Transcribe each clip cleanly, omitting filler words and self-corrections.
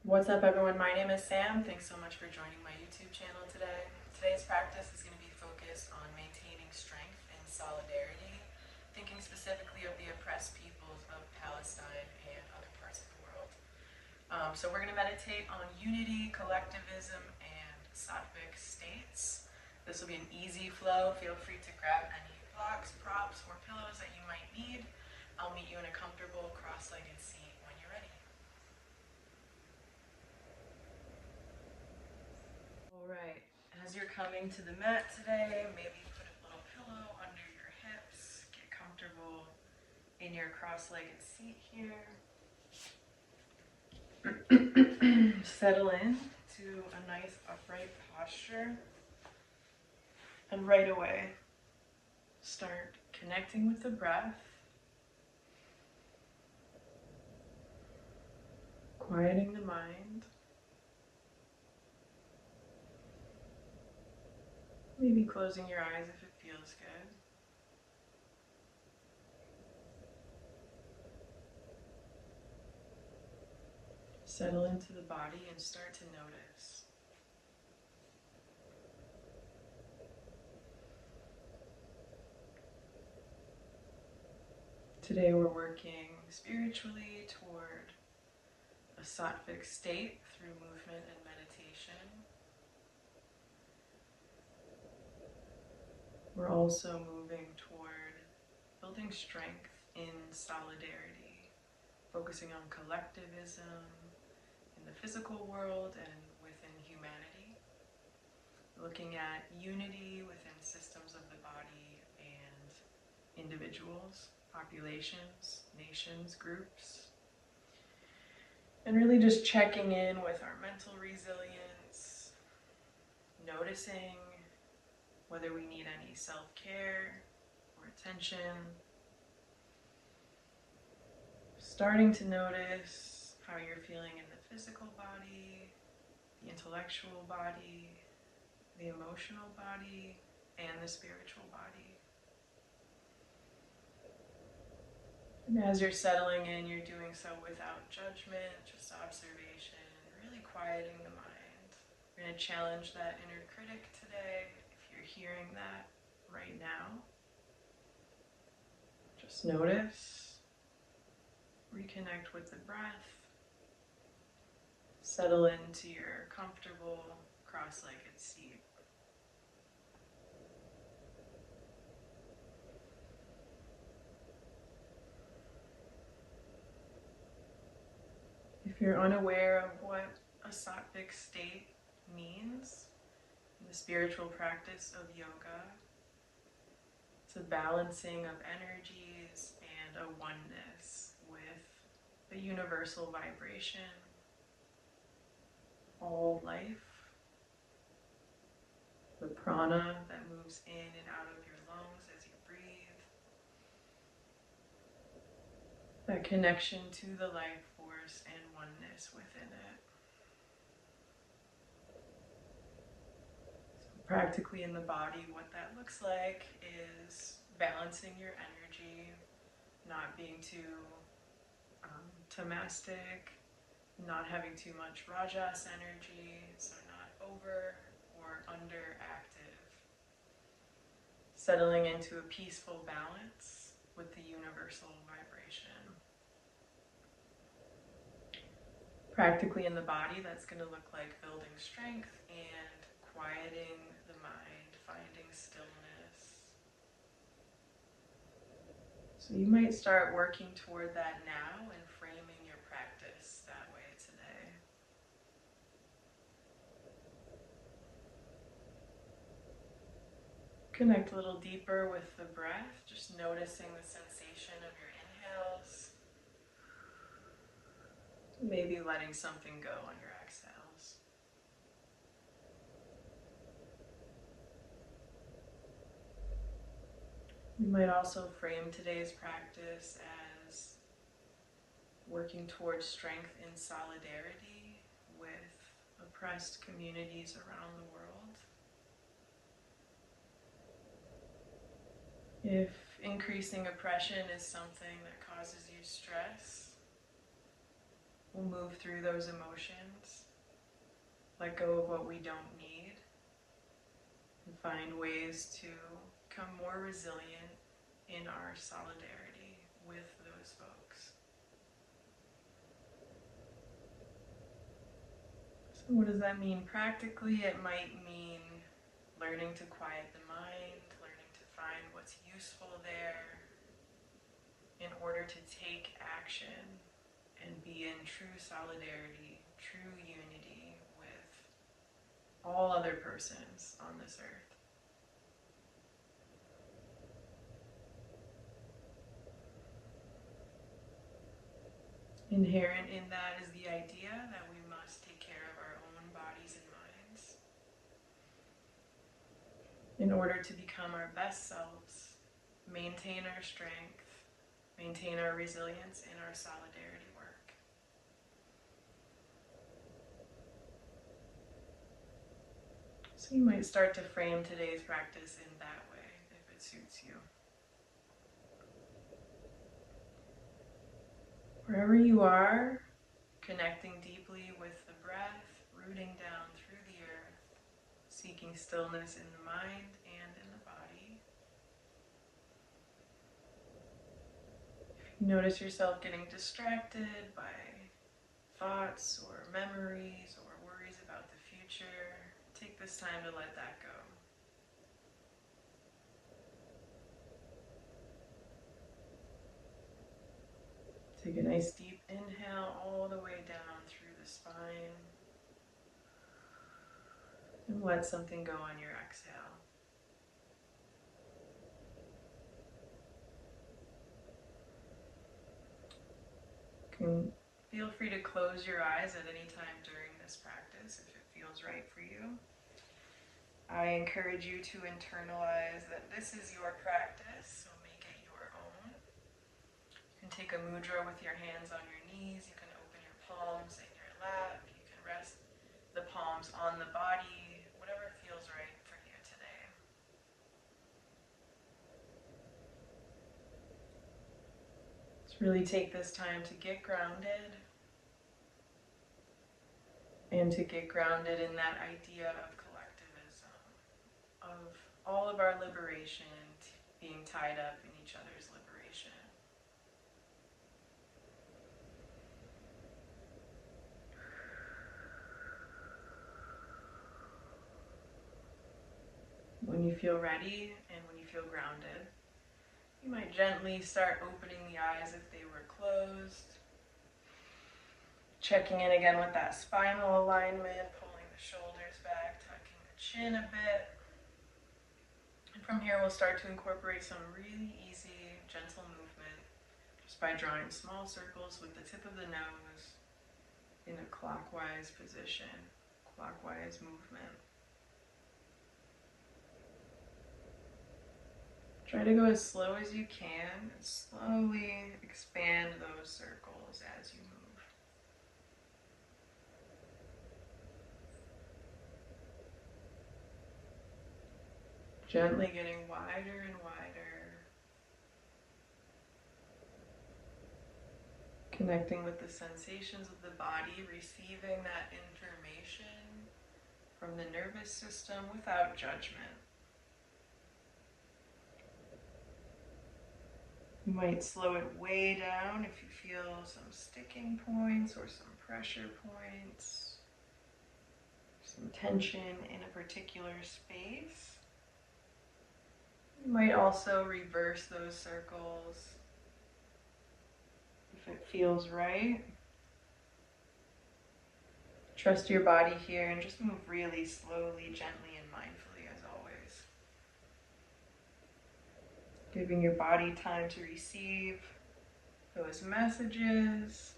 What's up, everyone? My name is Sam. Thanks so much for joining my YouTube channel today. Today's practice is going to be focused on maintaining strength and solidarity, thinking specifically of the oppressed peoples of Palestine and other parts of the world. So we're going to meditate on unity, collectivism, and sattvic states. This will be an easy flow. Feel free to grab any blocks, props, or pillows that you might need. I'll meet you in a comfortable cross-legged seat when you're ready. All right, as you're coming to the mat today, maybe put a little pillow under your hips, get comfortable in your cross-legged seat here. Settle in to a nice upright posture. And right away, start connecting with the breath, quieting the mind. Maybe closing your eyes if it feels good. Settle into the body and start to notice. Today we're working spiritually toward a sattvic state through movement and meditation. We're also moving toward building strength in solidarity, focusing on collectivism in the physical world and within humanity, looking at unity within systems of the body and individuals, populations, nations, groups, and really just checking in with our mental resilience, noticing whether we need any self-care or attention, starting to notice how you're feeling in the physical body, the intellectual body, the emotional body, and the spiritual body. And as you're settling in, you're doing so without judgment, just observation, really quieting the mind. We're going to challenge that inner critic today. If you're hearing that right now, just notice, reconnect with the breath, settle into your comfortable cross-legged seat. If you're unaware of what a sattvic state means in the spiritual practice of yoga, it's a balancing of energies and a oneness with the universal vibration, all life, the prana that moves in and out of your lungs as you breathe, that connection to the life force and oneness within it. So practically in the body, what that looks like is balancing your energy, not being too tamastic, not having too much rajas energy, so not over or underactive. Settling into a peaceful balance with the universal vibration. Practically in the body, that's going to look like building strength and quieting the mind, finding stillness. So you might start working toward that now and framing your practice that way today. Connect a little deeper with the breath, just noticing the sensation of your inhales. Maybe letting something go on your exhales. You might also frame today's practice as working towards strength in solidarity with oppressed communities around the world. If increasing oppression is something that causes you stress, we'll move through those emotions let go of what we don't need, and find ways to become more resilient in our solidarity with those folks. So what does that mean practically? It might mean learning to quiet the mind, learning to find what's useful there in order to take action and be in true solidarity, true unity with all other persons on this earth. Inherent in that is the idea that we must take care of our own bodies and minds in order to become our best selves, maintain our strength, maintain our resilience in our solidarity work. So you might start to frame today's practice in that way, if it suits you. Wherever you are, connecting deeply with the breath, rooting down through the earth, seeking stillness in the mind and in the body. If you notice yourself getting distracted by thoughts or memories or worries about the future, take this time to let that go. Take a nice deep inhale all the way down through the spine. And let something go on your exhale. Feel free to close your eyes at any time during this practice if it feels right for you. I encourage you to internalize that this is your practice, so make it your own. You can take a mudra with your hands on your knees, you can open your palms in your lap, you can rest the palms on the body, whatever feels right for you today. Let's really take this time to get grounded and to get grounded in that idea of collectivism, of all of our liberation being tied up in each other's liberation. When you feel ready and when you feel grounded, you might gently start opening the eyes if they were closed. Checking in again with that spinal alignment, pulling the shoulders back, tucking the chin a bit. And from here we'll start to incorporate some really easy, gentle movement just by drawing small circles with the tip of the nose in a clockwise position, clockwise movement. Try to go as slow as you can and slowly expand those circles as you move. Gently getting wider and wider. Connecting with the sensations of the body, receiving that information from the nervous system without judgment. You might slow it way down if you feel some sticking points or some pressure points, some tension in a particular space. You might also reverse those circles if it feels right. Trust your body here and just move really slowly, gently, and mindfully as always. Giving your body time to receive those messages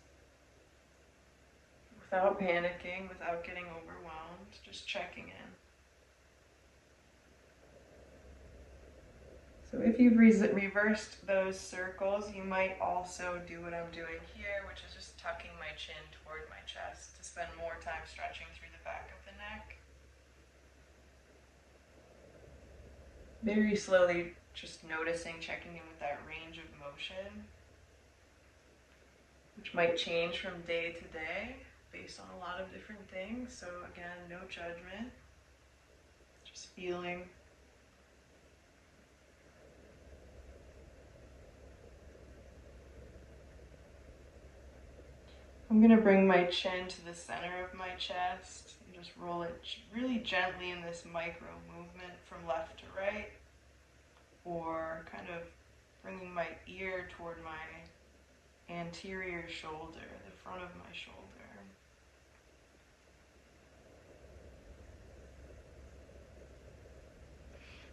without panicking, without getting overwhelmed, just checking in. So if you've reversed those circles, you might also do what I'm doing here, which is just tucking my chin toward my chest to spend more time stretching through the back of the neck. Very slowly, just noticing, checking in with that range of motion, which might change from day to day. based on a lot of different things. So again, no judgment, just feeling. I'm going to bring my chin to the center of my chest and just roll it really gently in this micro movement from left to right, or kind of bringing my ear toward my anterior shoulder, the front of my shoulder.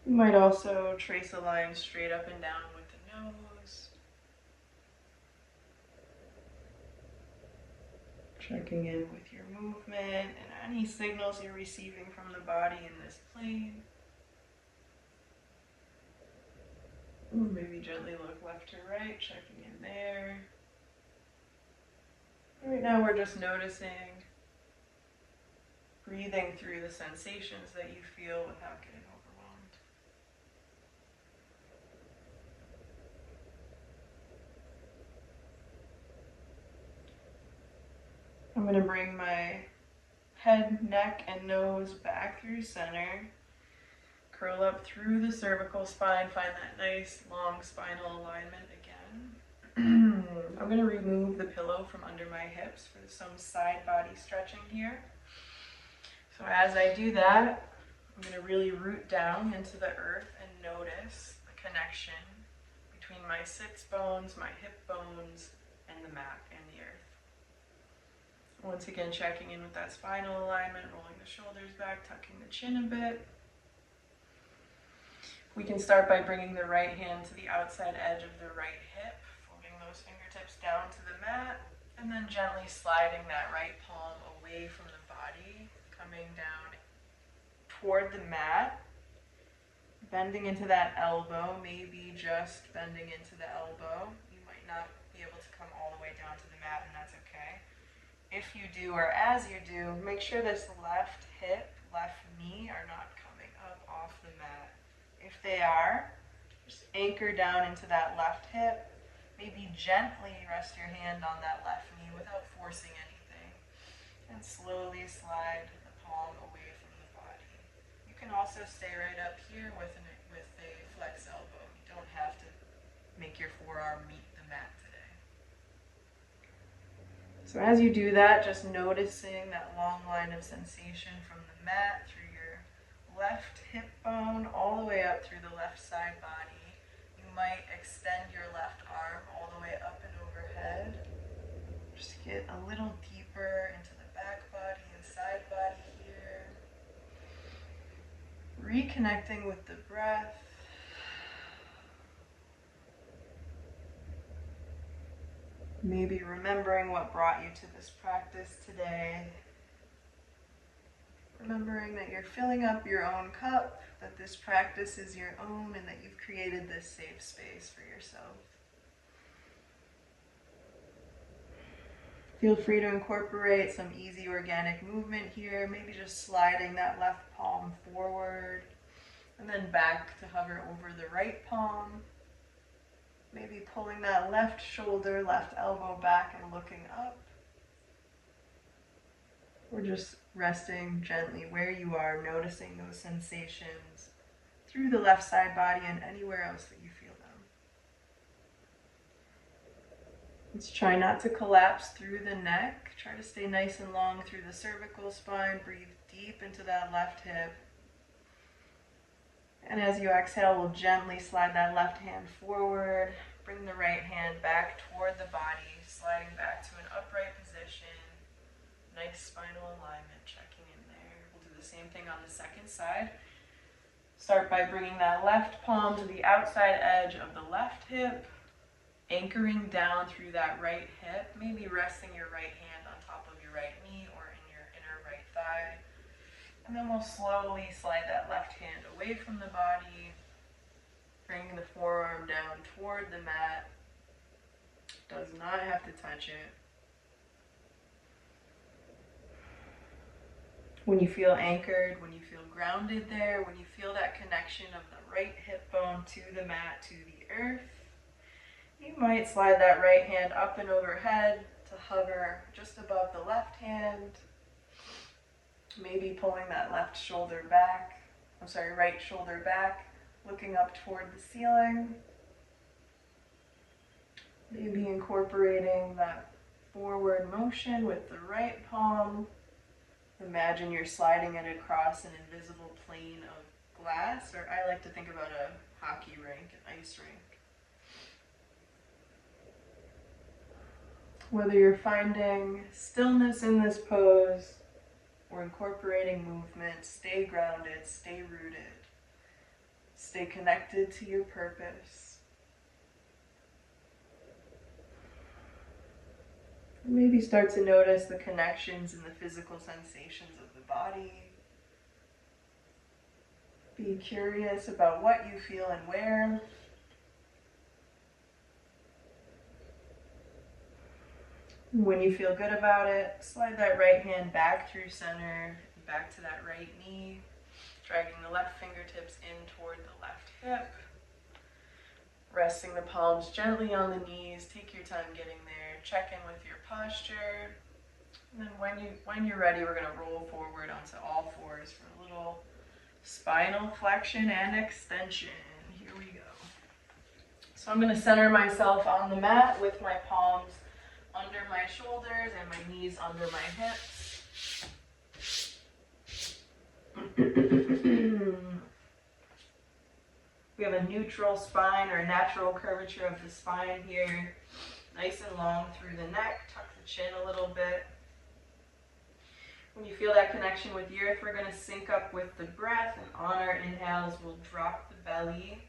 You might also trace a line straight up and down with the nose. Checking in with your movement and any signals you're receiving from the body in this plane. Or maybe gently look left to right, checking in there. Right now we're just noticing, breathing through the sensations that you feel without getting overwhelmed. I'm going to bring my head, neck, and nose back through center. Curl up through the cervical spine. Find that nice long spinal alignment again. I'm going to remove the pillow from under my hips for some side body stretching here. So as I do that, I'm going to really root down into the earth and notice the connection between my sits bones, my hip bones, and the mat and the earth. Once again, checking in with that spinal alignment, rolling the shoulders back, tucking the chin a bit. We can start by bringing the right hand to the outside edge of the right hip, folding those fingertips down to the mat, and then gently sliding that right palm away from the body, coming down toward the mat, bending into that elbow, maybe just bending into the elbow. You might not be able to come all the way down to the mat, and that's okay. If you do, or as you do, make sure this left hip, left knee are not coming up off the mat. If they are, just anchor down into that left hip. Maybe gently rest your hand on that left knee without forcing anything. And slowly slide the palm away from the body. You can also stay right up here with a flex elbow. You don't have to make your forearm meet the mat today. So as you do that, just noticing that long line of sensation from the mat through your left hip bone all the way up through the left side body. You might extend your left arm all the way up and overhead. Just get a little deeper into the back body and side body here. Reconnecting with the breath. Maybe remembering what brought you to this practice today. Remembering that you're filling up your own cup, that this practice is your own, and that you've created this safe space for yourself. Feel free to incorporate some easy organic movement here, maybe just sliding that left palm forward, and then back to hover over the right palm. Maybe pulling that left shoulder, left elbow back and looking up. Or just resting gently where you are, noticing those sensations through the left side body and anywhere else that you feel them. Let's try not to collapse through the neck. Try to stay nice and long through the cervical spine. Breathe deep into that left hip. And as you exhale, we'll gently slide that left hand forward. Bring the right hand back toward the body, sliding back to an upright position. Nice spinal alignment, checking in there. We'll do the same thing on the second side. Start by bringing that left palm to the outside edge of the left hip, anchoring down through that right hip, maybe resting your right hand on top of your right knee or in your inner right thigh. And then we'll slowly slide that left hand away from the body, bringing the forearm down toward the mat. Does not have to touch it. When you feel anchored, when you feel grounded there, when you feel that connection of the right hip bone to the mat, to the earth, you might slide that right hand up and overhead to hover just above the left hand, maybe pulling that right shoulder back, looking up toward the ceiling. Maybe incorporating that forward motion with the right palm. Imagine you're sliding it across an invisible plane of glass, or I like to think about a hockey rink, an ice rink. Whether you're finding stillness in this pose or incorporating movement, stay grounded, stay rooted, stay connected to your purpose. Maybe start to notice the connections and the physical sensations of the body. Be curious about what you feel and where. When you feel good about it, slide that right hand back through center, back to that right knee, dragging the left fingertips in toward the left hip. Resting the palms gently on the knees. Take your time getting there. Check in with your posture. And then when you're ready, we're going to roll forward onto all fours for a little spinal flexion and extension. Here we go. So I'm going to center myself on the mat with my palms under my shoulders and my knees under my hips. We have a neutral spine or natural curvature of the spine here. Nice and long through the neck. Tuck the chin a little bit. When you feel that connection with the earth, we're going to sync up with the breath, and on our inhales, we'll drop the belly.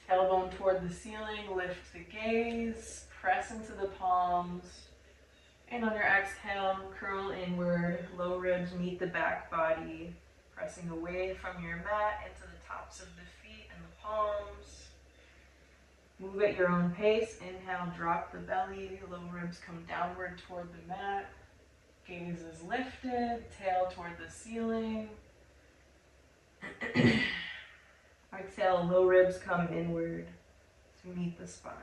Tailbone toward the ceiling, lift the gaze, press into the palms, and on your exhale, curl inward, low ribs meet the back body, pressing away from your mat into the tops of the feet and the palms. Move at your own pace. Inhale, drop the belly, low ribs come downward toward the mat. Gaze is lifted, tail toward the ceiling. Exhale, low ribs come inward to meet the spine.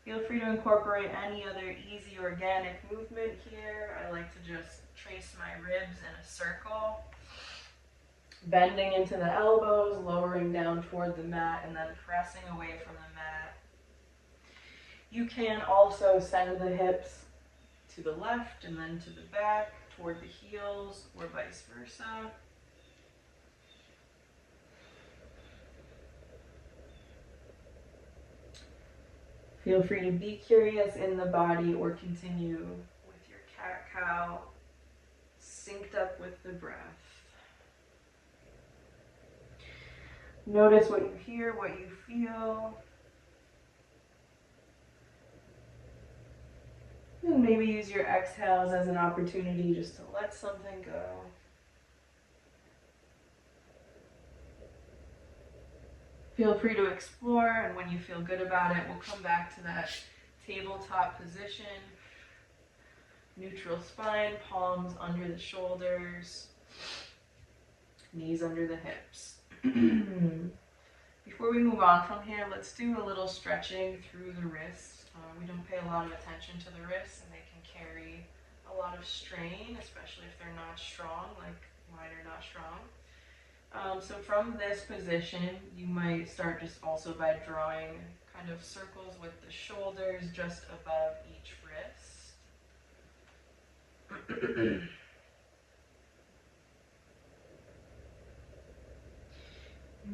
Feel free to incorporate any other easy organic movement here. I like to just trace my ribs in a circle. Bending into the elbows, lowering down toward the mat, and then pressing away from the mat. You can also send the hips to the left and then to the back, toward the heels, or vice versa. Feel free to be curious in the body or continue with your cat-cow, synced up with the breath. Notice what you hear, what you feel. And maybe use your exhales as an opportunity just to let something go. Feel free to explore, and when you feel good about it, we'll come back to that tabletop position. Neutral spine, palms under the shoulders, knees under the hips. Before we move on from here, let's do a little stretching through the wrists. We don't pay a lot of attention to the wrists, and they can carry a lot of strain, especially if they're not strong, like mine are not strong. So from this position, you might start just also by drawing kind of circles with the shoulders just above each wrist.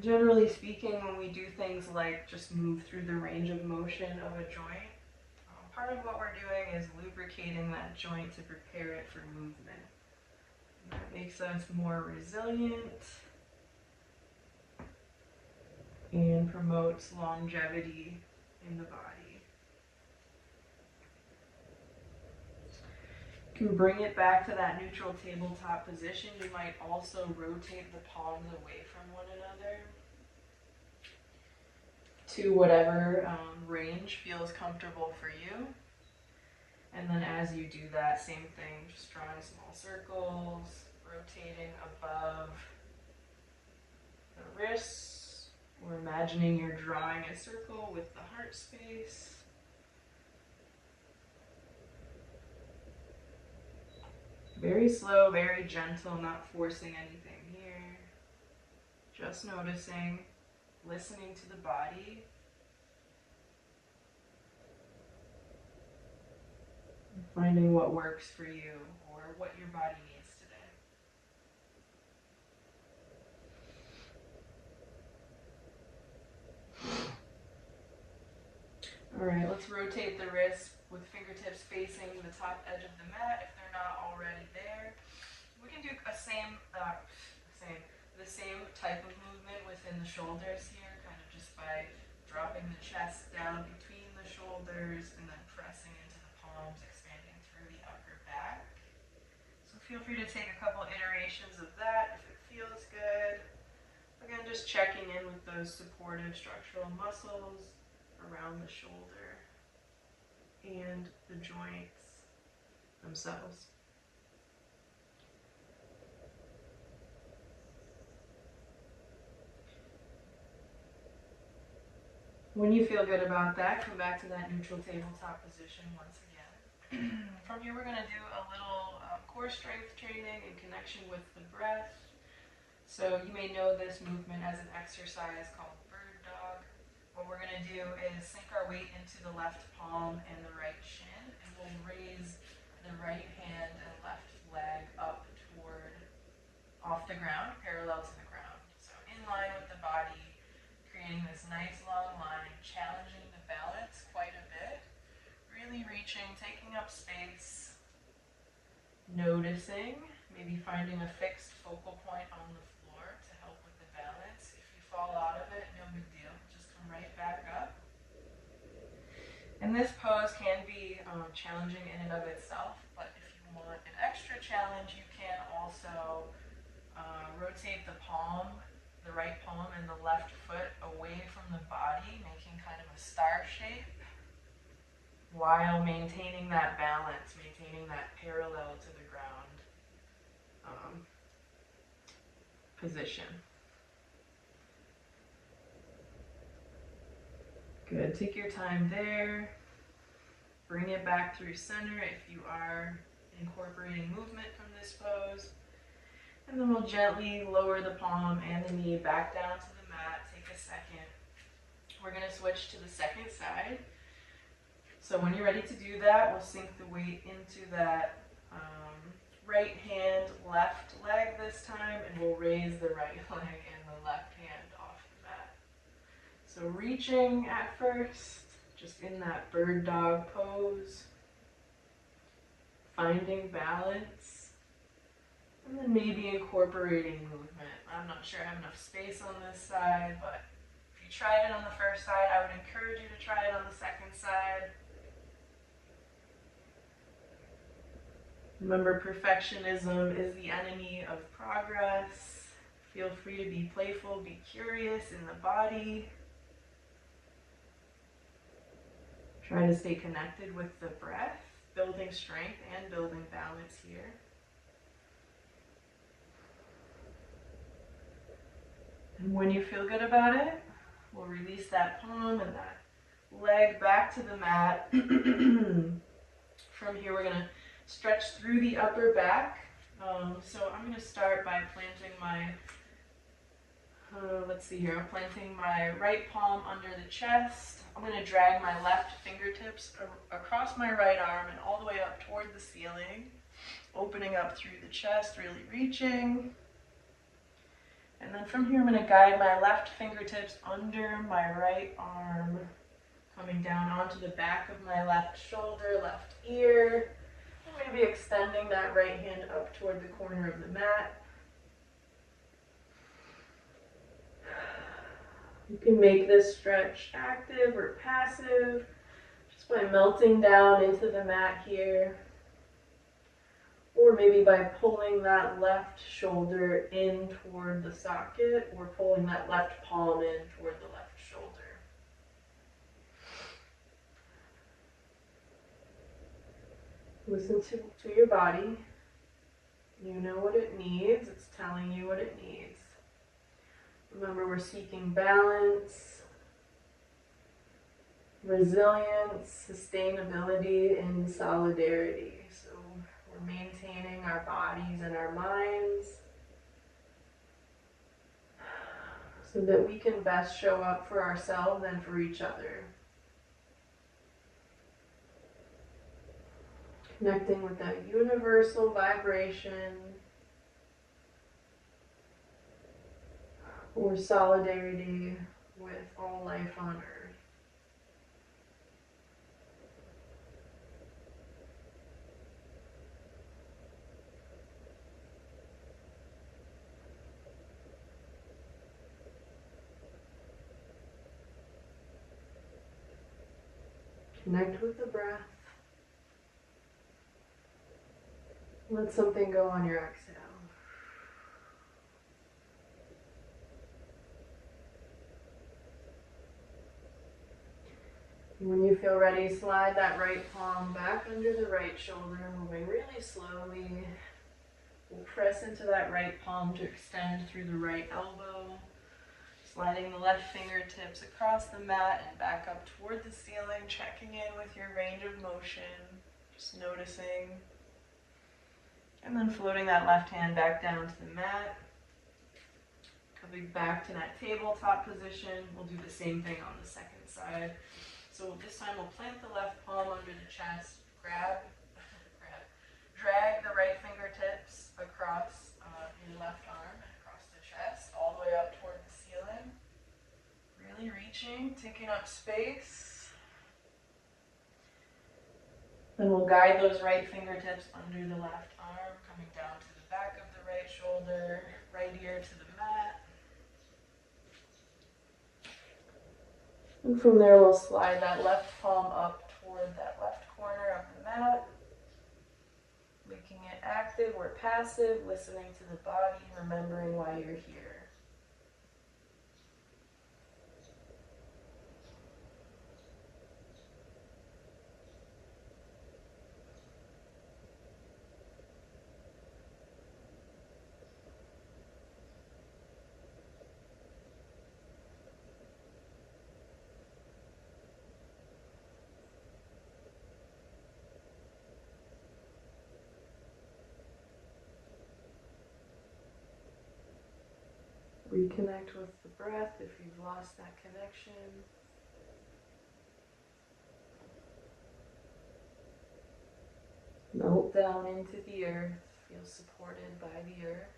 Generally speaking, when we do things like just move through the range of motion of a joint, part of what we're doing is lubricating that joint to prepare it for movement. That makes us more resilient and promotes longevity in the body. You can bring it back to that neutral tabletop position. You might also rotate the palms away from one another to whatever range feels comfortable for you. And then as you do that, same thing, just drawing small circles, rotating above the wrists, or imagining you're drawing a circle with the heart space. Very slow, very gentle, not forcing anything here. Just noticing, listening to the body. Finding what works for you or what your body needs today. All right, let's rotate the wrists with fingertips facing the top edge of the mat if they're not already there. We can do the same type of movement within the shoulders here, kind of just by dropping the chest down between the shoulders and then pressing into the palms, expanding through the upper back. So feel free to take a couple iterations of that if it feels good. Again, just checking in with those supportive structural muscles around the shoulder and the joints themselves. When you feel good about that, come back to that neutral tabletop position once again. From here, we're going to do a little core strength training in connection with the breath. So you may know this movement as an exercise called bird dog. What we're going to do is sink our weight into the left palm and the right shin, and we'll raise the right hand and left leg up toward off the ground, parallel to the ground. So in line with the body, creating this nice long line, challenging the balance quite a bit, really reaching, taking up space, noticing, maybe finding a fixed focal point on the floor to help with the balance. If you fall out of it, no big deal, just come right back up. And this pose can be challenging in and of itself, but if you want an extra challenge, you can also rotate the palm, the right palm and the left foot away from the body, making kind of a star shape while maintaining that balance, maintaining that parallel to the ground position. Good, take your time there. Bring it back through center if you are incorporating movement from this pose. And then we'll gently lower the palm and the knee back down to the mat. Take a second. We're going to switch to the second side. So when you're ready to do that, we'll sink the weight into that right hand, left leg this time, and we'll raise the right leg and the left hand off the mat. So reaching at first, just in that bird dog pose, finding balance. And then maybe incorporating movement. I'm not sure I have enough space on this side, but if you tried it on the first side, I would encourage you to try it on the second side. Remember, perfectionism is the enemy of progress. Feel free to be playful, be curious in the body. Try to stay connected with the breath, building strength and building balance here. And when you feel good about it, we'll release that palm and that leg back to the mat. From here, we're going to stretch through the upper back. So I'm going to start by planting my, I'm planting my right palm under the chest. I'm going to drag my left fingertips across my right arm and all the way up toward the ceiling, opening up through the chest, really reaching. And then from here, I'm going to guide my left fingertips under my right arm, coming down onto the back of my left shoulder, left ear. And maybe extending that right hand up toward the corner of the mat. You can make this stretch active or passive, just by melting down into the mat here. Or maybe by pulling that left shoulder in toward the socket, or pulling that left palm in toward the left shoulder. Listen to your body. You know what it needs. It's telling you what it needs. Remember, we're seeking balance, resilience, sustainability, and solidarity. So and maintaining our bodies and our minds so that we can best show up for ourselves and for each other. Connecting with that universal vibration or solidarity with all life on earth. Connect with the breath. Let something go on your exhale. When you feel ready, slide that right palm back under the right shoulder, moving really slowly. We'll press into that right palm to extend through the right elbow. Sliding the left fingertips across the mat and back up toward the ceiling, checking in with your range of motion, just noticing. And then floating that left hand back down to the mat. Coming back to that tabletop position. We'll do the same thing on the second side. So this time we'll plant the left palm under the chest, drag the right fingertips across your left arm, across the chest, all the way up toward the ceiling. Really reaching, taking up space. Then we'll guide those right fingertips under the left arm, coming down to the back of the right shoulder, right ear to the mat. And from there we'll slide that left palm up toward that left corner of the mat. Making it active or passive, listening to the body, remembering why you're here. Reconnect with the breath if you've lost that connection. Melt down into the earth, feel supported by the earth.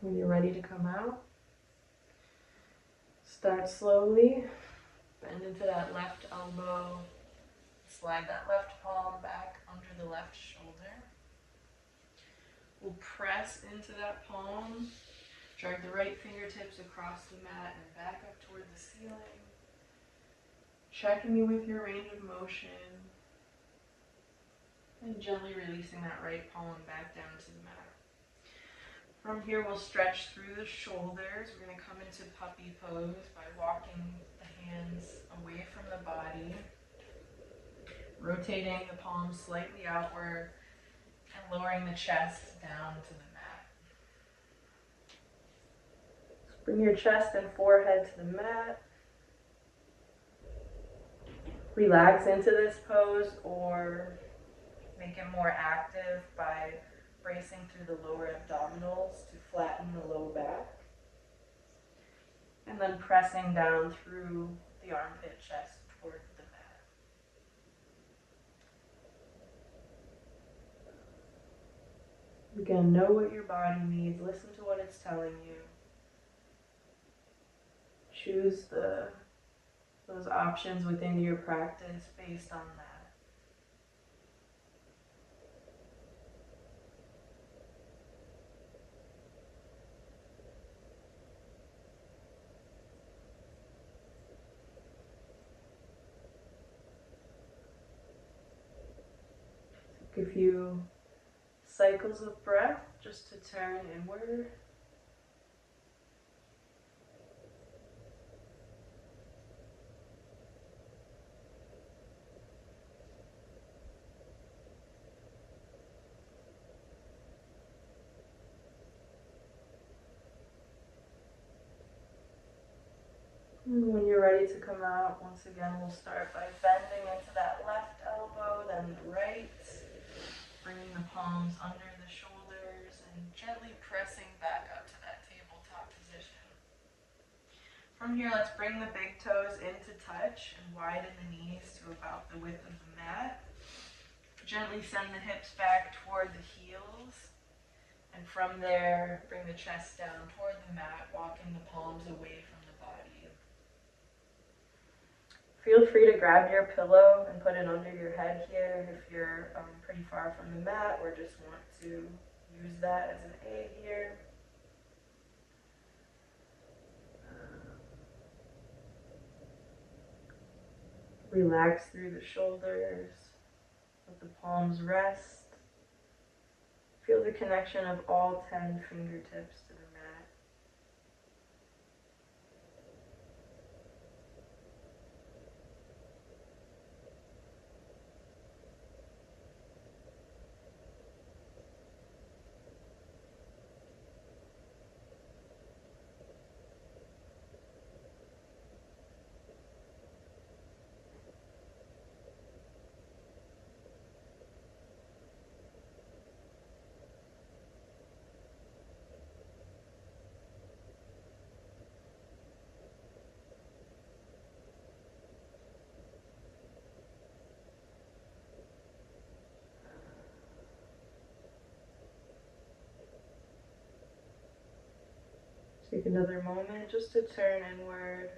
When you're ready to come out, start slowly, bend into that left elbow, slide that left palm back under the left shoulder. We'll press into that palm, drag the right fingertips across the mat and back up toward the ceiling. Checking in with your range of motion and gently releasing that right palm back down to the mat. From here, we'll stretch through the shoulders. We're going to come into puppy pose by walking the hands away from the body, rotating the palms slightly outward, and lowering the chest down to the mat. Bring your chest and forehead to the mat. Relax into this pose or make it more active by bracing through the lower abdominals to flatten the low back. And then pressing down through the armpit chest toward the mat. Again, know what your body needs. Listen to what it's telling you. Choose those options within your practice based on that. Take a few cycles of breath just to turn inward. And when you're ready to come out, once again, we'll start by bending into that left elbow, then the right, bringing the palms under the shoulders and gently pressing back up to that tabletop position. From here, let's bring the big toes into touch and widen the knees to about the width of the mat. Gently send the hips back toward the heels. And from there, bring the chest down toward the mat, walking the palms away from the body. Feel free to grab your pillow and put it under your head here if you're pretty far from the mat or just want to use that as an aid here. Relax through the shoulders, let the palms rest. Feel the connection of all 10 fingertips to the mat. Take another moment just to turn inward.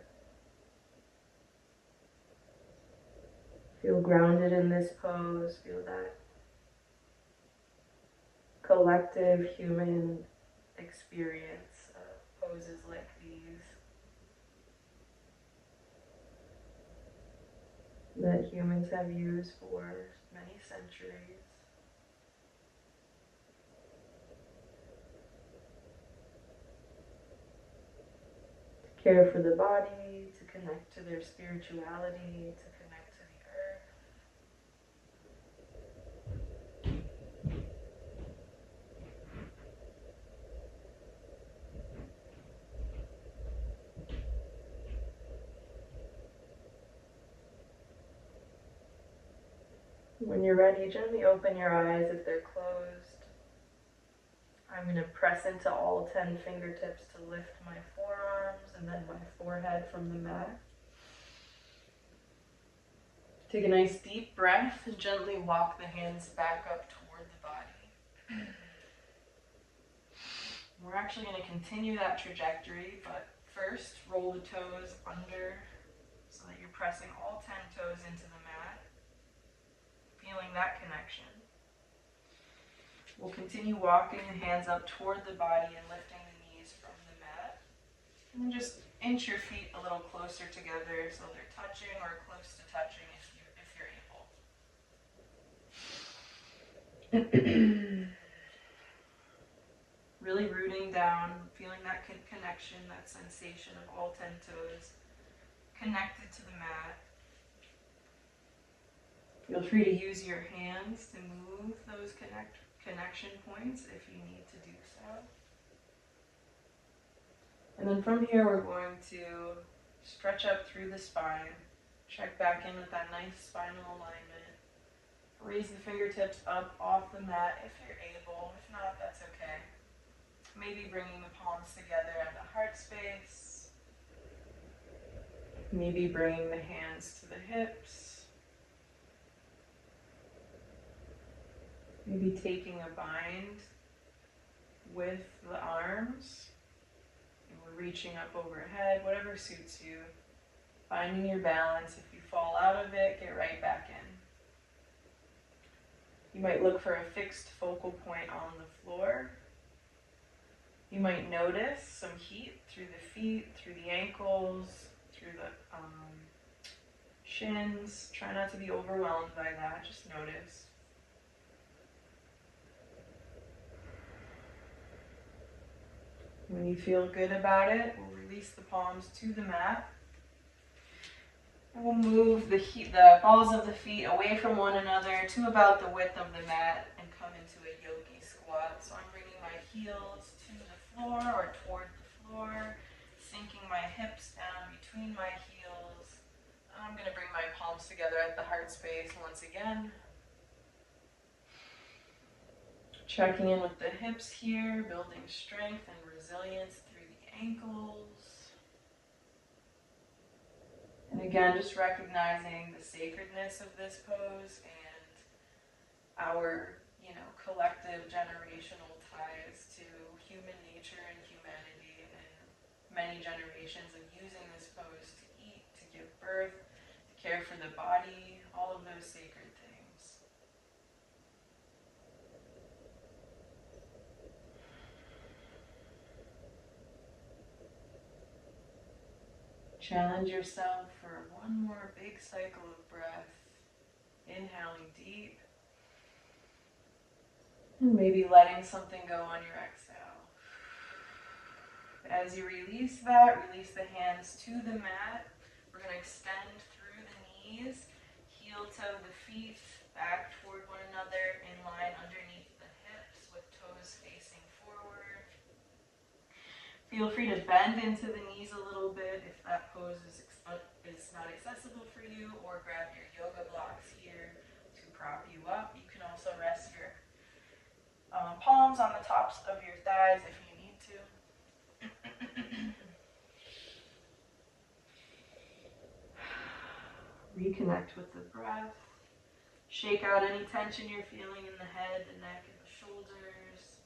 Feel grounded in this pose. Feel that collective human experience of poses like these that humans have used for many centuries. Care for the body, to connect to their spirituality, to connect to the earth. When you're ready, gently open your eyes if they're closed. I'm going to press into all 10 fingertips to lift my forearms and then my forehead from the mat. Take a nice deep breath and gently walk the hands back up toward the body. We're actually going to continue that trajectory, but first roll the toes under so that you're pressing all 10 toes into the mat, feeling that connection. We'll continue walking the hands up toward the body and lifting the knees from the mat. And then just inch your feet a little closer together so they're touching or close to touching if you're able. Really rooting down, feeling that connection, that sensation of all 10 toes connected to the mat. Feel free to use your hands to move those connection points if you need to do so. And then from here we're going to stretch up through the spine, check back in with that nice spinal alignment. Raise the fingertips up off the mat if you're able. If not, that's okay. Maybe bringing the palms together at the heart space. Maybe bringing the hands to the hips. Maybe taking a bind with the arms. And we're reaching up overhead, whatever suits you. Finding your balance. If you fall out of it, get right back in. You might look for a fixed focal point on the floor. You might notice some heat through the feet, through the ankles, through the shins. Try not to be overwhelmed by that, just notice. When you feel good about it, we'll release the palms to the mat. And we'll move the balls of the feet away from one another to about the width of the mat and come into a yogi squat. So I'm bringing my heels to the floor or toward the floor, sinking my hips down between my heels, together at the heart space once again. Checking in with the hips here, building strength and resilience through the ankles. And again, just recognizing the sacredness of this pose and our, collective generational ties to human nature and humanity and many generations of using this pose to eat, to give birth, to care for the body, all of those sacred things. Challenge yourself for one more big cycle of breath. Inhaling deep. And maybe letting something go on your exhale. As you release that, release the hands to the mat. We're going to extend through the knees, heel toe the feet back toward one another in line underneath the hips with toes facing forward. Feel free to bend into the knees a little bit if that pose is not accessible for you, or grab your yoga blocks here to prop you up. You can also rest your palms on the tops of your thighs if you need to. Reconnect with the breath. Shake out any tension you're feeling in the head, the neck, and the shoulders.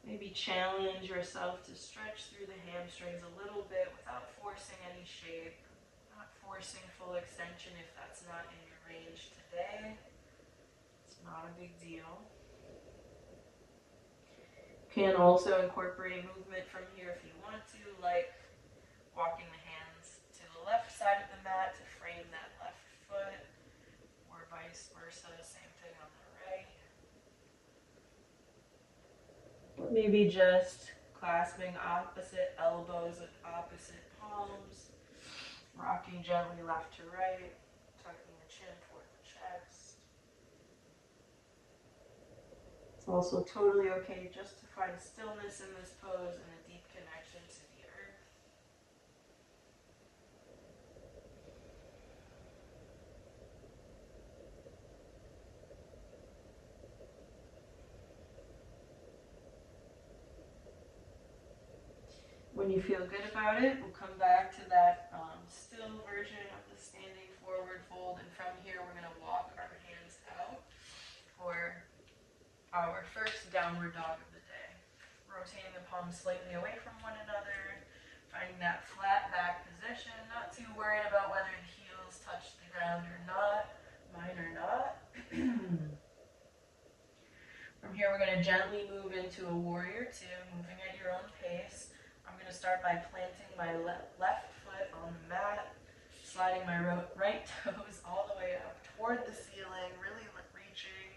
Maybe challenge yourself to stretch through the hamstrings a little bit without forcing any shape. Not forcing full extension if that's not in your range today. It's not a big deal. Can also incorporate movement from here if you want to, like walking the hands to the left side of the mat to frame that left foot, or vice versa, same thing on the right. Or maybe just clasping opposite elbows with opposite palms, rocking gently left to right, tucking the chin toward the chest. It's also totally okay just to find stillness in this pose and a deep connection to the earth. When you feel good about it, we'll come back to that still version of the standing forward fold, and from here we're going to walk our hands out for our first downward dog of the day. Rotating the palms slightly away from one another, finding that flat back position, not too worried about whether the heels touch the ground or not. Mine are not. From here we're going to gently move into a warrior two, moving at your own pace. I'm going to start by planting my left foot on the mat, sliding my right toes all the way up toward the ceiling, really reaching.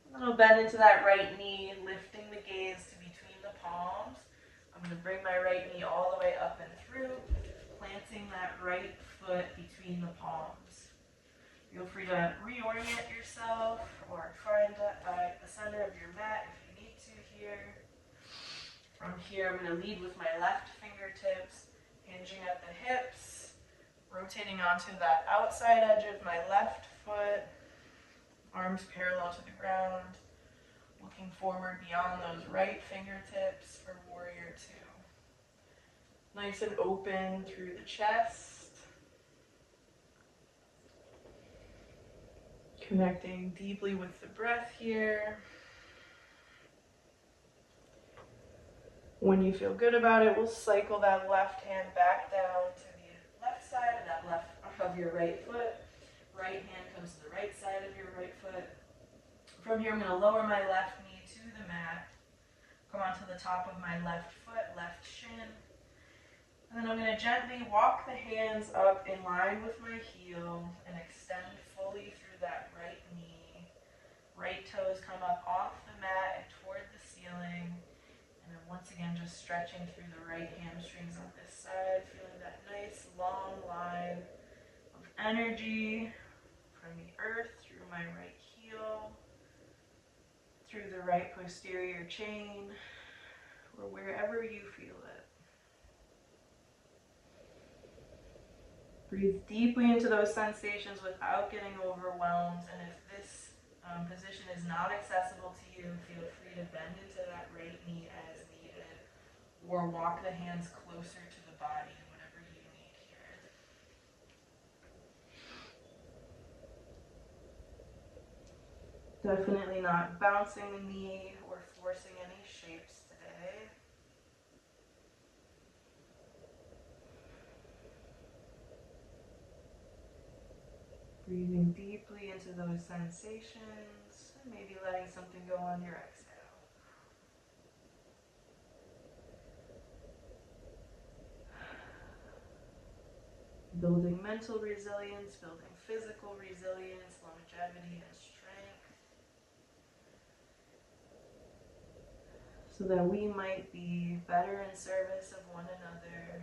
And then I'll bend into that right knee, lifting the gaze to between the palms. I'm going to bring my right knee all the way up and through, planting that right foot between the palms. Feel free to reorient yourself or find the center of your mat if you need to here. From here, I'm going to lead with my left fingertips, hinging at the hips, rotating onto that outside edge of my left foot, arms parallel to the ground, looking forward beyond those right fingertips for warrior two. Nice and open through the chest. Connecting deeply with the breath here. When you feel good about it, we'll cycle that left hand back down to the left side of that left of your right foot. Right hand comes to the right side of your right foot. From here, I'm going to lower my left knee to the mat. Come onto the top of my left foot, left shin. And then I'm going to gently walk the hands up in line with my heel and extend fully through that right knee. Right toes come up off the mat and toward the ceiling. And then once again, just stretching through the right hamstrings on this side, feeling that nice long line of energy from the earth through my right heel, through the right posterior chain, or wherever you feel it. Breathe deeply into those sensations without getting overwhelmed. And if this position is not accessible to you, feel free to bend into that right knee as needed, or walk the hands closer to the body, whatever you need here. Definitely not bouncing the knee or forcing any shapes today. Breathing deeply into those sensations, and maybe letting something go on your exhale. Building mental resilience, building physical resilience, longevity, and strength, so that we might be better in service of one another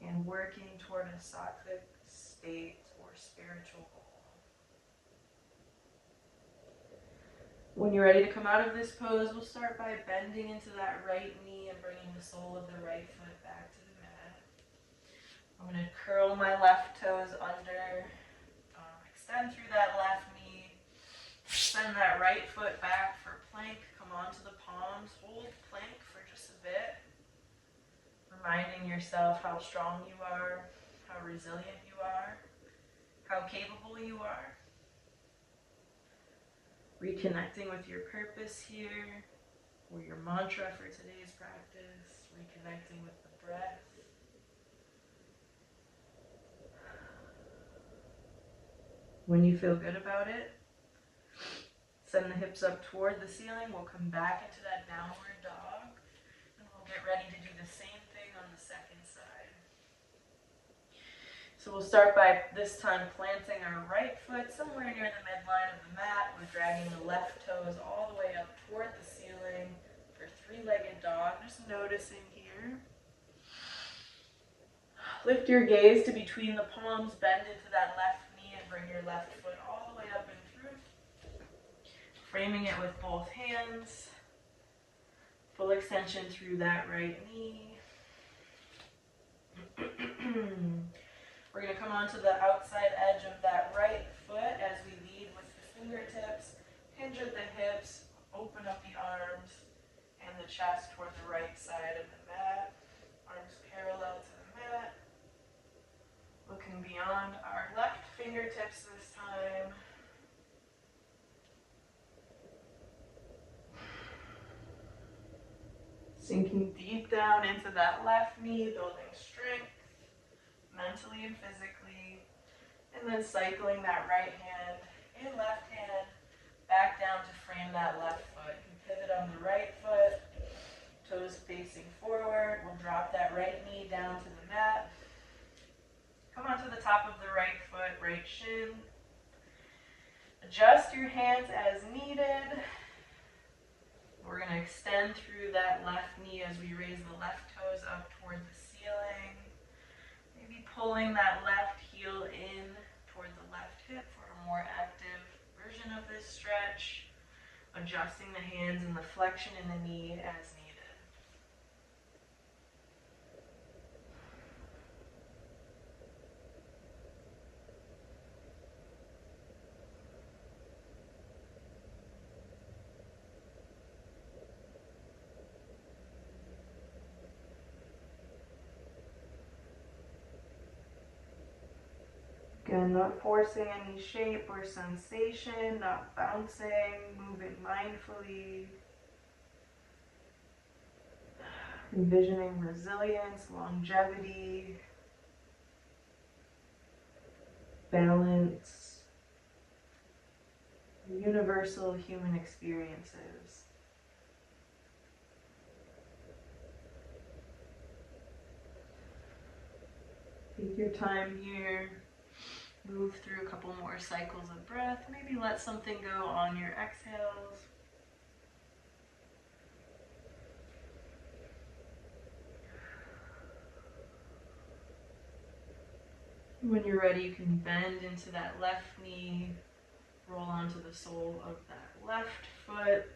and working toward a sattvic state or spiritual goal. When you're ready to come out of this pose, we'll start by bending into that right knee and bringing the sole of the right foot back to the mat. I'm going to curl my left toes under, extend through that left knee, send that right foot back for plank, come onto the palms, hold plank for just a bit, reminding yourself how strong you are, how resilient you are, how capable you are. Reconnecting with your purpose here, or your mantra for today's practice, reconnecting with the breath. When you feel good about it, send the hips up toward the ceiling. We'll come back into that downward dog, and we'll get ready to do the same thing on the second side. So we'll start by this time planting our right foot somewhere near the midline of the mat. We're dragging the left toes all the way up toward the ceiling for three-legged dog. Just noticing here. Lift your gaze to between the palms, bend into that left knee, and bring your left foot all the way up and through. Framing it with both hands. Full extension through that right knee. We're going to come onto the outside edge of that right foot as we lead with the fingertips. Hinge at the hips, open up the arms and the chest toward the right side of the mat. Arms parallel to the mat. Looking beyond our left fingertips this time. Sinking deep down into that left knee, building strength, mentally and physically, and then cycling that right hand and left hand back down to frame that left foot. You pivot on the right foot, toes facing forward. We'll drop that right knee down to the mat. Come onto the top of the right foot, right shin. Adjust your hands as needed. We're going to extend through that left knee as we raise the left toes up toward the ceiling. Maybe pulling that left heel in toward the left hip for a more active version of this stretch. Adjusting the hands and the flexion in the knee as needed. Again, not forcing any shape or sensation, not bouncing, moving mindfully. Envisioning resilience, longevity, balance, universal human experiences. Take your time here. Move through a couple more cycles of breath. Maybe let something go on your exhales. When you're ready, you can bend into that left knee, roll onto the sole of that left foot.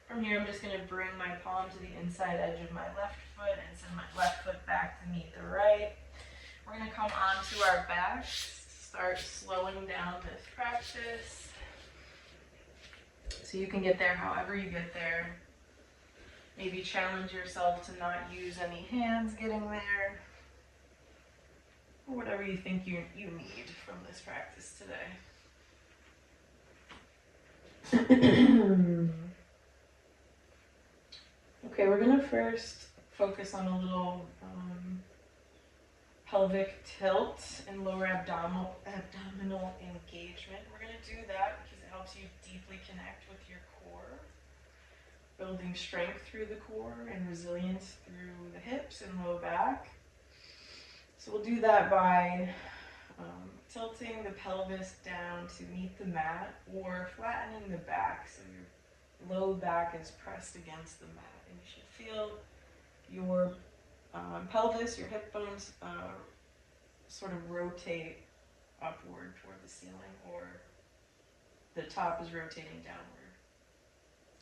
From here, I'm just going to bring my palm to the inside edge of my left foot and send my left foot back to meet the right. going to come onto our backs, start slowing down this practice. So you can get there however you get there. Maybe challenge yourself to not use any hands getting there. Or whatever you think you need from this practice today. Okay, we're going to first focus on a little pelvic tilt and lower abdominal engagement. We're going to do that because it helps you deeply connect with your core, building strength through the core and resilience through the hips and low back. So we'll do that by tilting the pelvis down to meet the mat or flattening the back so your low back is pressed against the mat. And you should feel your pelvis, your hip bones sort of rotate upward toward the ceiling, or the top is rotating downward.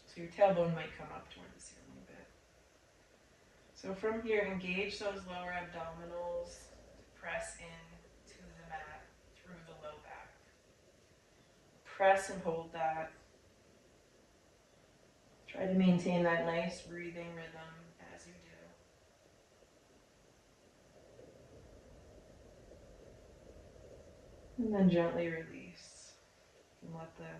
So your tailbone might come up toward the ceiling a bit. So from here, engage those lower abdominals, press in to the mat through the low back. Press and hold that. Try to maintain that nice breathing rhythm as you do. And then gently release. And let the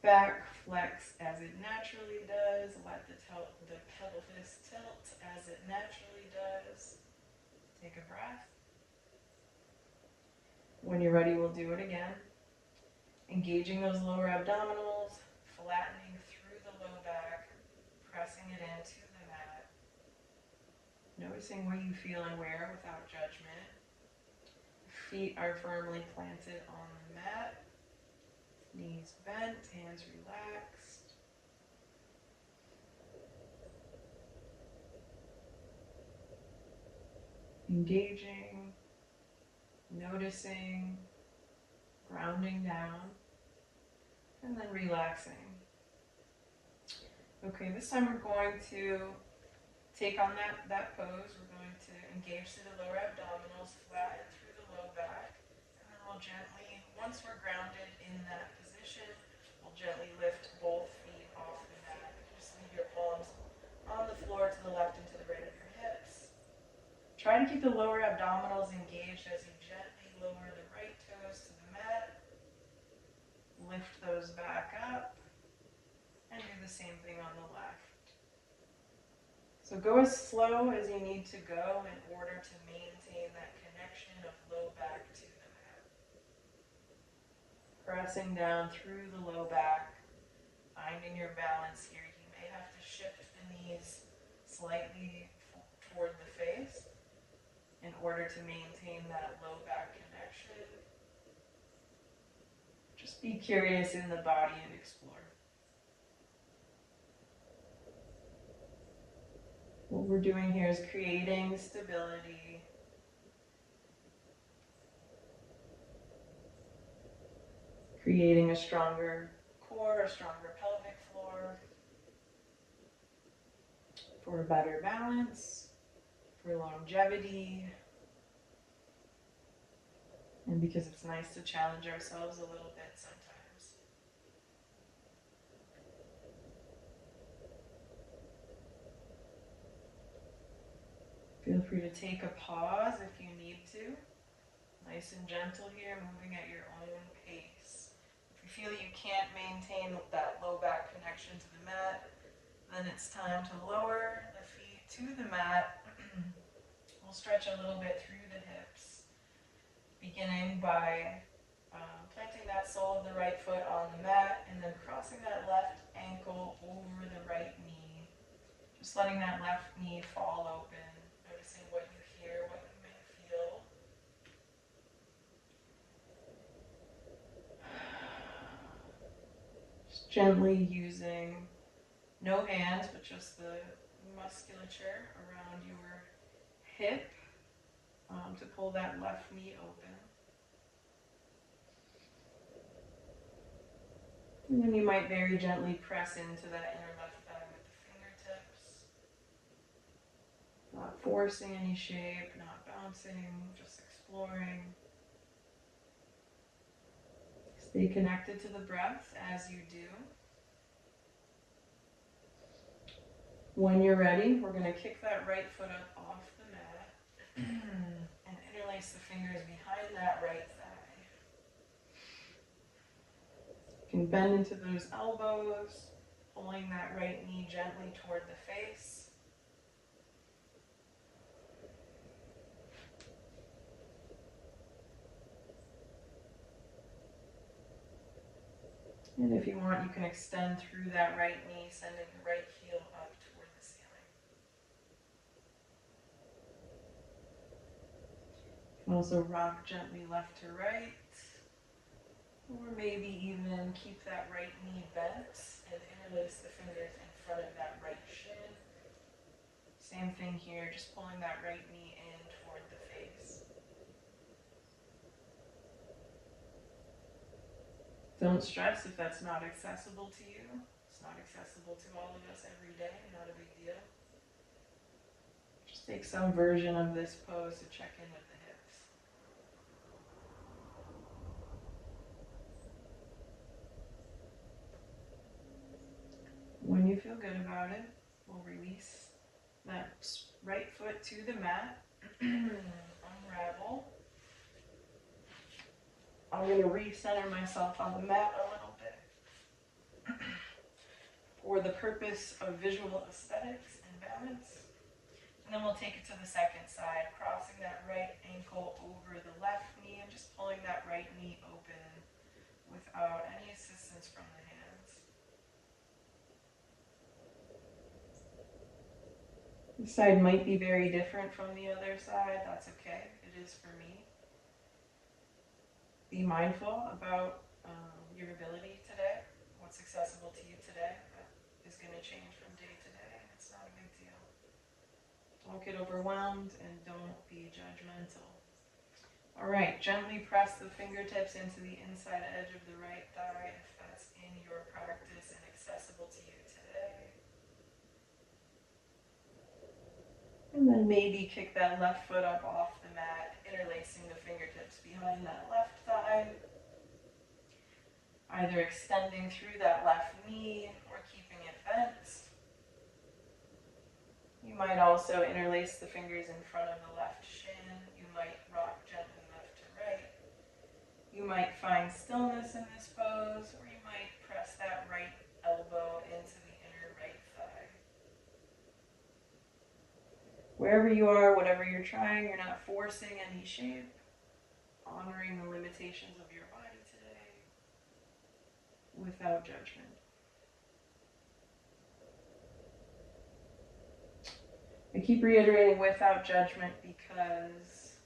back flex as it naturally does. Let the pelvis tilt as it naturally does. Take a breath. When you're ready, we'll do it again. Engaging those lower abdominals, flattening through the low back, pressing it into the mat. Noticing what you feel and where without judgment. Feet are firmly planted on the mat. Knees bent, hands relaxed. Engaging, noticing, grounding down, and then relaxing. Okay, this time we're going to take on that pose. We're going to engage through the lower abdominals, flatten through the low back, and then we'll gently, once we're grounded in that position, we'll gently lift both feet off the mat. Just leave your palms on the floor to the left and to the right of your hips. Try to keep the lower abdominals engaged as you gently lower the right toes to the mat. Lift those back up. And do the same thing on the left. So go as slow as you need to go in order to maintain that connection of low back to the mat. Pressing down through the low back, finding your balance here. You may have to shift the knees slightly toward the face in order to maintain that low back connection. Just be curious in the body and explore. What we're doing here is creating stability. Creating a stronger core, a stronger pelvic floor. For a better balance, for longevity. And because it's nice to challenge ourselves a little bit sometimes. Feel free to take a pause if you need to. Nice and gentle here, moving at your own pace. If you feel you can't maintain that low back connection to the mat, then it's time to lower the feet to the mat. We'll stretch a little bit through the hips, beginning by planting that sole of the right foot on the mat and then crossing that left ankle over the right knee. Just letting that left knee fall open. Noticing what you hear, what you may feel. Just gently using no hands, but just the musculature around your hip to pull that left knee open. And then you might very gently press into that inner left thigh with the fingertips. Not forcing any shape, not bouncing, just exploring. Stay connected to the breath as you do. When you're ready, we're going to kick that right foot up off the mat and interlace the fingers behind that right thigh. You can bend into those elbows, pulling that right knee gently toward the face. And if you want, you can extend through that right knee, sending the right heel up toward the ceiling. You can also rock gently left to right, or maybe even keep that right knee bent and interlace the fingers in front of that right shin. Same thing here, just pulling that right knee in toward the face. Don't stress if that's not accessible to you. It's not accessible to all of us every day, not a big deal. Just take some version of this pose to check in with the hips. When you feel good about it, we'll release that right foot to the mat, unravel. I'm going to recenter myself on the mat a little bit for the purpose of visual aesthetics and balance. And then we'll take it to the second side, crossing that right ankle over the left knee and just pulling that right knee open without any assistance from the hands. This side might be very different from the other side. That's okay. It is for me. Be mindful about your ability today, what's accessible to you today. That is going to change from day to day. It's not a big deal. Don't get overwhelmed and don't be judgmental. All right, gently press the fingertips into the inside edge of the right thigh if that's in your practice and accessible to you today. And then maybe kick that left foot up off the mat, interlacing the fingertips behind that left thigh. Either extending through that left knee or keeping it bent. You might also interlace the fingers in front of the left shin. You might rock gently left to right. You might find stillness in this pose, or you might press that right elbow into the inner right thigh. Wherever you are, whatever you're trying, you're not forcing any shape, honoring the limitations of your body today without judgment. I keep reiterating without judgment because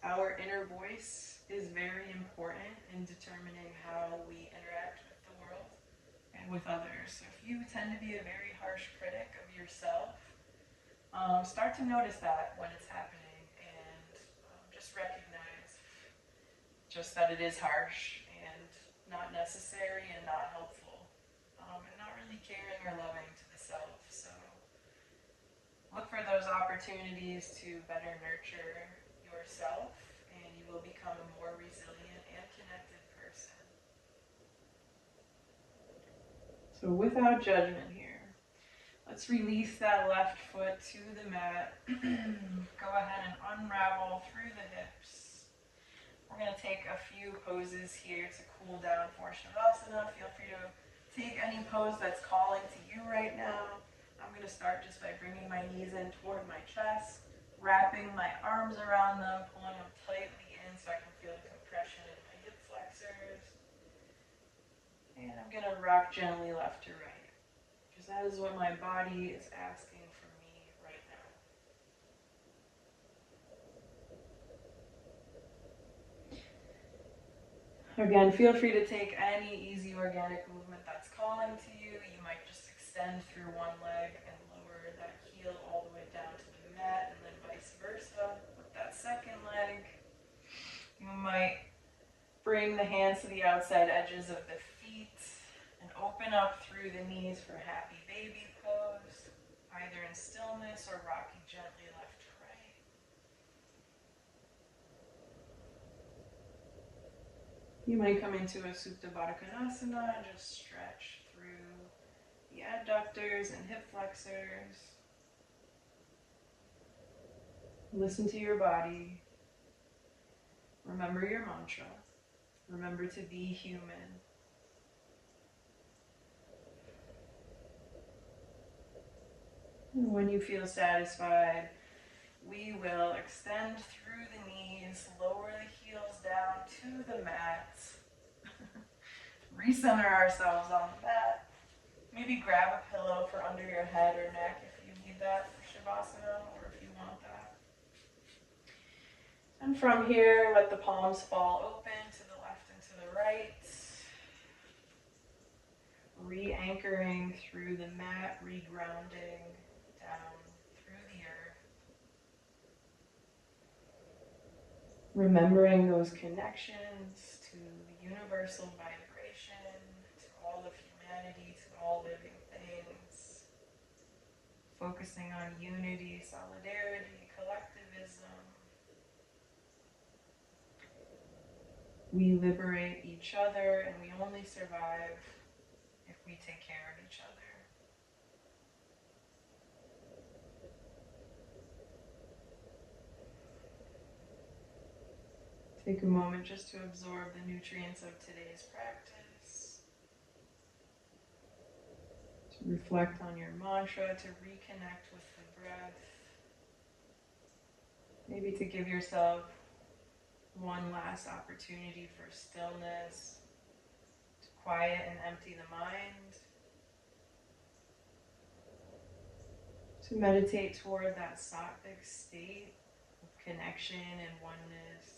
our inner voice is very important in determining how we interact with the world and with others. So if you tend to be a very harsh critic of yourself, start to notice that when it's happening and just recognize just that it is harsh and not necessary and not helpful and not really caring or loving to the self. So look for those opportunities to better nurture yourself, and you will become a more resilient and connected person. So without judgment here, let's release that left foot to the mat. Go ahead and unravel through the hips. We're going to take a few poses here to cool down for Shavasana. Feel free to take any pose that's calling to you right now. I'm going to start just by bringing my knees in toward my chest, wrapping my arms around them, pulling them tightly in so I can feel the compression in my hip flexors. And I'm going to rock gently left to right, because that is what my body is asking from me right now. Again, feel free to take any easy organic movement that's calling to you. You might just extend through one leg and lower that heel all the way down to the mat, and then vice versa. With that second leg, you might bring the hands to the outside edges of the feet and open up through the knees for happy baby pose, either in stillness or rocking gently left to right. You might come into a Supta Baddha Konasana, just stretch through the adductors and hip flexors. Listen to your body. Remember your mantra. Remember to be human. And when you feel satisfied, we will extend through the knees, lower the heels down to the mat. Recenter ourselves on the mat. Maybe grab a pillow for under your head or neck if you need that for Shavasana or if you want that. And from here, let the palms fall open to the left and to the right. Re-anchoring through the mat, re-grounding down through the earth. Remembering those connections to the universal vibration, to all of humanity, to all living things. Focusing on unity, solidarity, collectivism. We liberate each other, and we only survive if we take care of each other. Take a moment just to absorb the nutrients of today's practice. To reflect on your mantra, to reconnect with the breath. Maybe to give yourself one last opportunity for stillness, to quiet and empty the mind, to meditate toward that sattvic state of connection and oneness.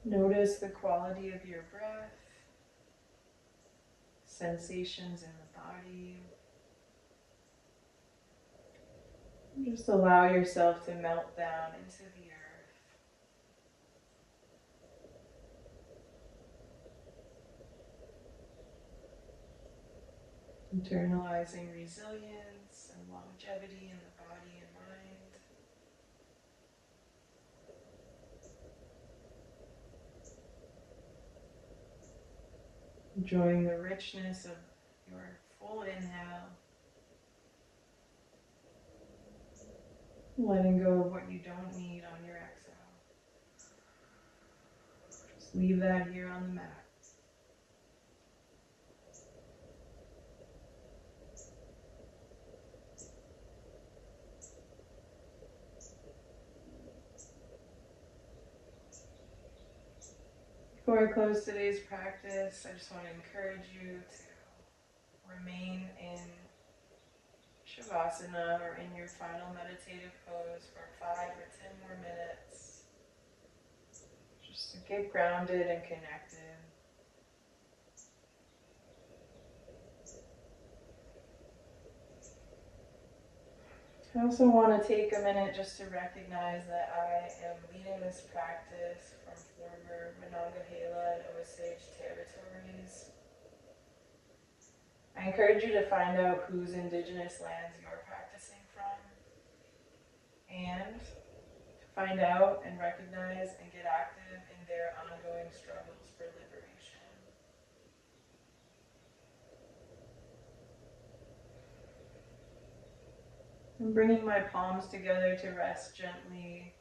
Notice the quality of your breath, sensations in the body. Just allow yourself to melt down into the earth. Internalizing resilience and longevity in the body and mind. Enjoying the richness of your full inhale. Letting go of what you don't need on your exhale. Just leave that here on the mat. Before I close today's practice, I just want to encourage you to remain in Shavasana or in your final meditative pose for 5 or 10 more minutes. Just to get grounded and connected. I also want to take a minute just to recognize that I am leading this practice from former Monongahela and Osage territories. I encourage you to find out whose indigenous lands you're practicing from, and to find out and recognize and get active in their ongoing struggles for liberation. I'm bringing my palms together to rest gently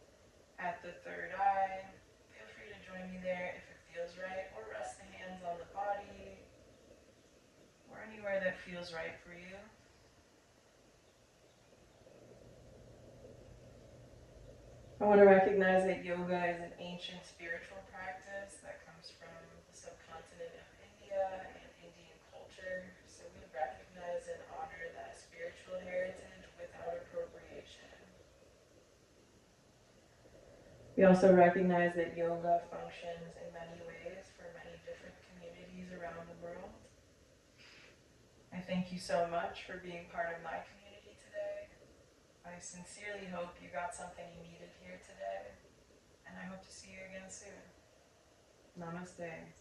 at the third eye. Feel free to join me there if it feels right, or rest the hands on the body, or anywhere that feels right for you. I want to recognize that yoga is an ancient spiritual practice that comes from the subcontinent of India and Indian culture. So we recognize and honor that spiritual heritage without appropriation. We also recognize that yoga functions in many ways for many different communities around the world. I thank you so much for being part of my community today. I sincerely hope you got something you needed here today, and I hope to see you again soon. Namaste.